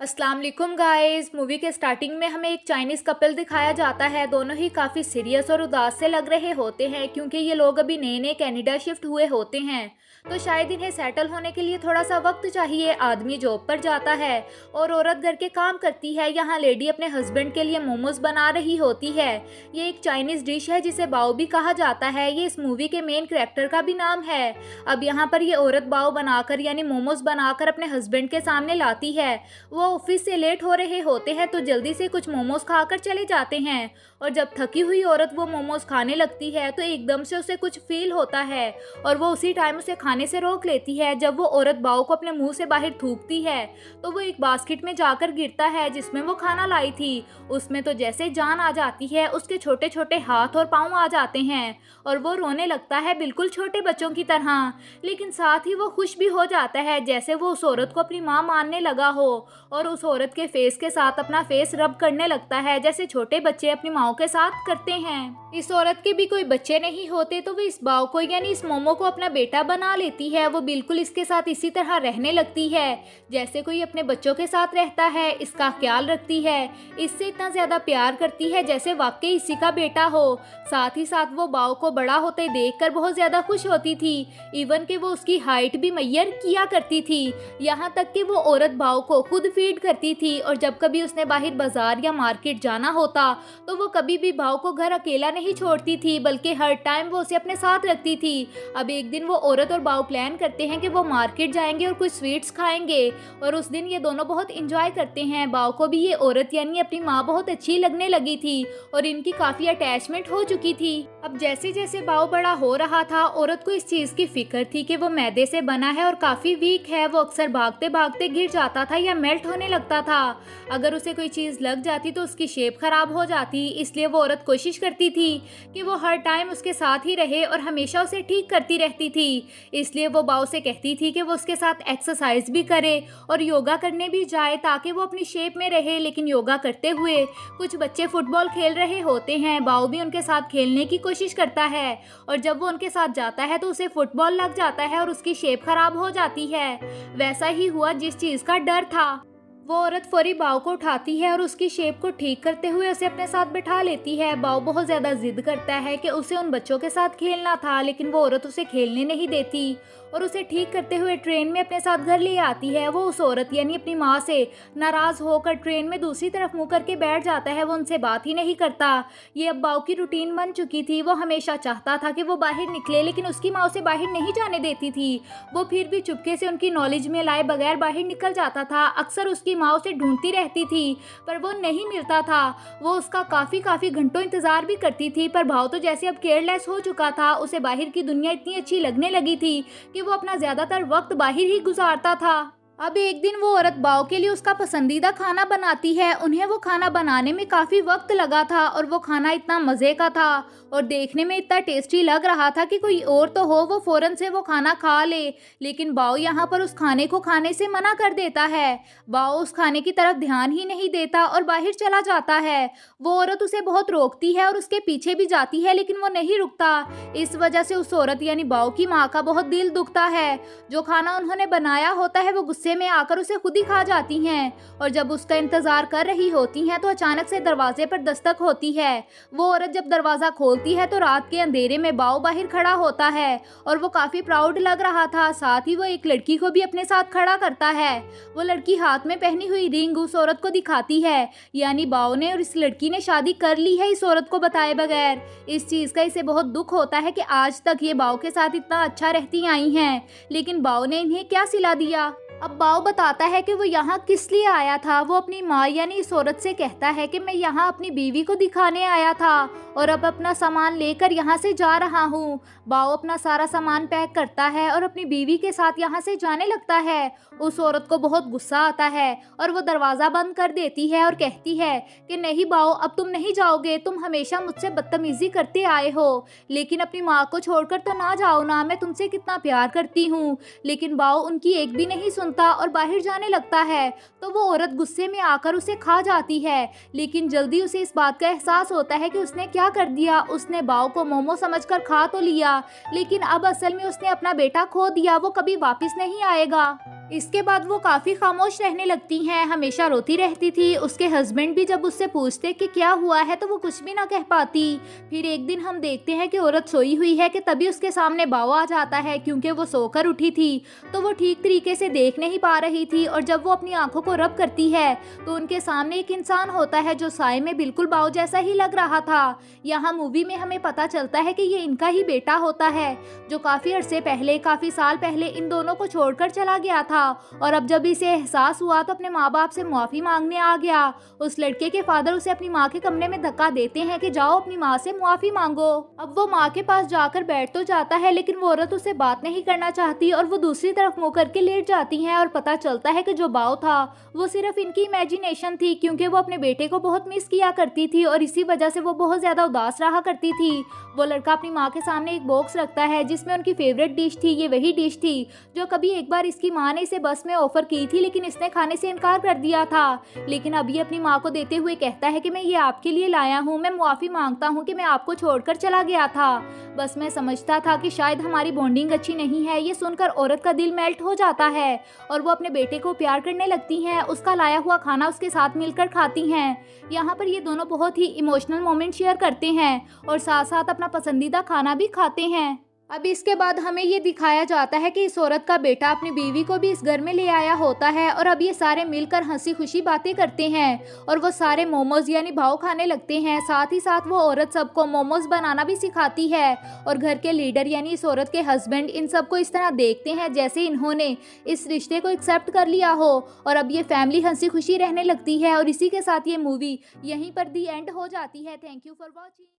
अस्सलाम वालेकुम guys. Movie के स्टार्टिंग में हमें एक चाइनीज़ कपल दिखाया जाता है। दोनों ही काफ़ी सीरियस और उदास से लग रहे होते हैं क्योंकि ये लोग अभी नए नए कनाडा शिफ्ट हुए होते हैं, तो शायद इन्हें सेटल होने के लिए थोड़ा सा वक्त चाहिए। आदमी जॉब पर जाता है और औरत घर के काम करती है। यहाँ लेडी अपने हस्बैंड के लिए मोमोज बना रही होती है। ये एक चाइनीज़ डिश है जिसे बाओ भी कहा जाता है। ये इस मूवी के मेन कैरेक्टर का भी नाम है। अब यहाँ पर ये औरत बाओ बनाकर यानी मोमोज बनाकर अपने हस्बैंड के सामने लाती है। वो ऑफिस से लेट हो रहे होते हैं तो जल्दी से कुछ मोमोज खाकर चले जाते हैं और जब थकी हुई औरत वो मोमोज खाने लगती है तो एकदम से उसे कुछ फील होता है और वो उसी टाइम उसे खाने से रोक लेती है। जब वो औरत बाओ को अपने मुंह से बाहर थूकती है तो वो एक बास्केट में जाकर गिरता है जिसमें वो खाना लाई थी। उसमें तो जैसे जान आ जाती है, उसके छोटे छोटे हाथ और पाँव आ जाते हैं और वो रोने लगता है बिल्कुल छोटे बच्चों की तरह। लेकिन साथ ही वो खुश भी हो जाता है जैसे वो उस औरत को अपनी माँ मानने लगा हो और उस औरत के फेस के साथ अपना फेस रब करने लगता है जैसे छोटे बच्चे अपनी माँ के साथ करते हैं। इस औरत के भी कोई बच्चे नहीं होते तो वो इस बाव को यानी इस मोमो को अपना बेटा बना लेती है। वो बिल्कुल इसके साथ इसी तरह रहने लगती है जैसे कोई अपने बच्चों के साथ रहता है। इसका ख्याल रखती है, इससे इतना ज्यादा प्यार करती है जैसे वाकई इसी का बेटा हो। साथ ही साथ वो बाव को बड़ा होते देखकर बहुत ज्यादा खुश होती थी। इवन कि वो उसकी हाइट भी मैयर किया करती थी। यहाँ तक कि वो औरत बाव को खुद फीड करती थी और जब कभी उसने बाहर बाजार या मार्केट जाना होता तो वो कभी भी बाव को घर अकेला नहीं छोड़ती थी बल्कि हर टाइम वो उसे अपने साथ रखती थी। अब एक दिन वो औरत और बाव प्लान करते हैं कि वो मार्केट जाएंगे और कुछ स्वीट्स खाएंगे और उस दिन ये दोनों बहुत इंजॉय करते हैं। बाव को भी ये औरत यानी अपनी माँ बहुत अच्छी लगने लगी थी और इनकी काफी अटैचमेंट हो चुकी थी। अब जैसे जैसे बाव बड़ा हो रहा था औरत को इस चीज की फिक्र थी कि वो मैदे से बना है और काफी वीक है। वो अक्सर भागते भागते गिर जाता था या मेल्ट होने लगता था। अगर उसे कोई चीज लग जाती तो उसकी शेप खराब हो जाती। इसलिए वो औरत कोशिश करती थी कि वो हर टाइम उसके साथ ही रहे और हमेशा उसे ठीक करती रहती थी। इसलिए वो बाव से कहती थी कि वो उसके साथ एक्सरसाइज भी करे और योगा करने भी जाए ताकि वो अपनी शेप में रहे। लेकिन योगा करते हुए कुछ बच्चे फुटबॉल खेल रहे होते हैं। बाव भी उनके साथ खेलने की कोशिश करता है और जब वो उनके साथ जाता है तो उसे फुटबॉल लग जाता है और उसकी शेप खराब हो जाती है। वैसा ही हुआ जिस चीज का डर था। वो औरत फौरी बाव को उठाती है और उसकी शेप को ठीक करते हुए उसे अपने साथ बिठा लेती है। बाव बहुत ज्यादा जिद करता है कि उसे उन बच्चों के साथ खेलना था लेकिन वो औरत उसे खेलने नहीं देती और उसे ठीक करते हुए ट्रेन में अपने साथ घर ले आती है। वो उस औरत यानी अपनी माँ से नाराज होकर ट्रेन में दूसरी तरफ मुंह करके बैठ जाता है। वो उनसे बात ही नहीं करता। ये अब बाव की रूटीन बन चुकी थी। वो हमेशा चाहता था कि वो बाहर निकले लेकिन उसकी माँ उसे बाहर नहीं जाने देती थी। वो फिर भी चुपके से उनकी नॉलेज में लाए बगैर बाहर निकल जाता था। अक्सर उसकी माँ उसे ढूंढती रहती थी पर वो नहीं मिलता था। वो उसका काफी घंटों इंतजार भी करती थी पर भाव तो जैसे अब केयरलेस हो चुका था। उसे बाहर की दुनिया इतनी अच्छी लगने लगी थी कि वो अपना ज्यादातर वक्त बाहर ही गुजारता था। अब एक दिन वो औरत बाव के लिए उसका पसंदीदा खाना बनाती है। उन्हें वो खाना बनाने में काफ़ी वक्त लगा था और वो खाना इतना मज़े का था और देखने में इतना टेस्टी लग रहा था कि कोई और तो हो वो फ़ौरन से वो खाना खा ले। लेकिन बाव यहाँ पर उस खाने को खाने से मना कर देता है। बाव उस खाने की तरफ ध्यान ही नहीं देता और बाहर चला जाता है। वो औरत उसे बहुत रोकती है और उसके पीछे भी जाती है लेकिन वो नहीं रुकता। इस वजह से उस औरत यानी बाव की माँ का बहुत दिल दुखता है। जो खाना उन्होंने बनाया होता है वो गुस्से में आकर उसे खुद ही खा जाती हैं और जब उसका इंतजार कर रही होती हैं तो अचानक से दरवाजे पर दस्तक होती है। वो औरत जब दरवाजा खोलती है तो रात के अंधेरे में बाव बाहर खड़ा होता है और वो काफी प्राउड लग रहा था। साथ ही वो एक लड़की को भी अपने साथ खड़ा करता है। वो लड़की हाथ में पहनी हुई रिंग उस औरत को दिखाती है यानी बाव ने और इस लड़की ने शादी कर ली है इस औरत को बताए बगैर। इस चीज का इसे बहुत दुख होता है कि आज तक ये बाव के साथ इतना अच्छा रहती आई हैं लेकिन बाव ने इन्हें क्या सिला दिया। अब बाव बताता है कि वो यहाँ किस लिए आया था। वो अपनी माँ यानी इस औरत से कहता है कि मैं यहाँ अपनी बीवी को दिखाने आया था और अब अपना सामान लेकर यहाँ से जा रहा हूँ। बाव अपना सारा सामान पैक करता है और अपनी बीवी के साथ यहाँ से जाने लगता है। उस औरत को बहुत गुस्सा आता है और वो दरवाज़ा बंद कर देती है और कहती है कि नहीं बाव, अब तुम नहीं जाओगे। तुम हमेशा मुझसे बदतमीजी करते आए हो लेकिन अपनी माँ को छोड़कर तो ना जाओ ना, मैं तुमसे कितना प्यार करती हूँ। लेकिन बाव उनकी एक भी नहीं सुनता और बाहर जाने लगता है। तो वो औरत गुस्से में आकर उसे खा जाती है लेकिन जल्दी उसे इस बात का एहसास होता है कि उसने क्या कर दिया। उसने बाव को मोमो समझकर खा तो लिया लेकिन अब असल में उसने अपना बेटा खो दिया। वो कभी वापस नहीं आएगा। इसके बाद वो काफ़ी खामोश रहने लगती हैं, हमेशा रोती रहती थी। उसके हस्बैंड भी जब उससे पूछते कि क्या हुआ है तो वो कुछ भी ना कह पाती। फिर एक दिन हम देखते हैं कि औरत सोई हुई है कि तभी उसके सामने बाव आ जाता है, क्योंकि वो सोकर उठी थी तो वो ठीक तरीके से देख नहीं पा रही थी। और जब वो अपनी आंखों को रब करती है तो उनके सामने एक इंसान होता है जो साए में बिल्कुल बाव जैसा ही लग रहा था। यहाँ मूवी में हमें पता चलता है कि ये इनका ही बेटा होता है, जो काफ़ी अरसे पहले, काफ़ी साल पहले इन दोनों को छोड़कर चला गया था। और अब जब इसे एहसास हुआ तो अपने माँ बाप से माफ़ी मांगने आ गया। उस लड़के के फादर उसे अपनी माँ के कमरे में धक्का देते हैं कि जाओ अपनी माँ से माफ़ी मांगो। अब वो माँ के पास जाकर बैठ तो जाता है, लेकिन वो औरत उससे बात नहीं करना चाहती और वो दूसरी तरफ मुँह करके लेट जाती हैं। और पता चलता है कि जो बाव था वो सिर्फ इनकी इमेजिनेशन थी, क्योंकि वो अपने बेटे को बहुत मिस किया करती थी और इसी वजह से वो बहुत ज़्यादा उदास रहा करती थी। वो लड़का अपनी माँ के सामने एक बॉक्स रखता है जिसमें उनकी फेवरेट डिश थी। ये वही डिश थी जो कभी एक बार इसकी माँ ने इसे बस में ऑफर की थी, लेकिन इसने खाने से इनकार कर दिया था। लेकिन अब ये अपनी माँ को देते हुए कहता है कि मैं ये आपके लिए लाया हूँ, मैं माफ़ी मांगता हूँ कि मैं आपको छोड़कर चला गया था। बस मैं समझता था कि शायद हमारी बॉन्डिंग अच्छी नहीं है। ये सुनकर औरत का दिल मेल्ट हो जाता है और वो अपने बेटे को प्यार करने लगती हैं। उसका लाया हुआ खाना उसके साथ मिलकर खाती हैं। यहाँ पर ये दोनों बहुत ही इमोशनल मोमेंट शेयर करते हैं और साथ साथ अपना पसंदीदा खाना भी खाते हैं। अब इसके बाद हमें ये दिखाया जाता है कि इस औरत का बेटा अपनी बीवी को भी इस घर में ले आया होता है और अब ये सारे मिलकर हंसी खुशी बातें करते हैं और वो सारे मोमोज यानी भाव खाने लगते हैं। साथ ही साथ वो औरत सबको मोमोज बनाना भी सिखाती है और घर के लीडर यानी इस औरत के हस्बैंड इन सबको इस तरह देखते हैं जैसे इन्होंने इस रिश्ते को एक्सेप्ट कर लिया हो। और अब ये फैमिली हंसी खुशी रहने लगती है और इसी के साथ ये मूवी यहीं पर दी एंड हो जाती है। Thank you for watching.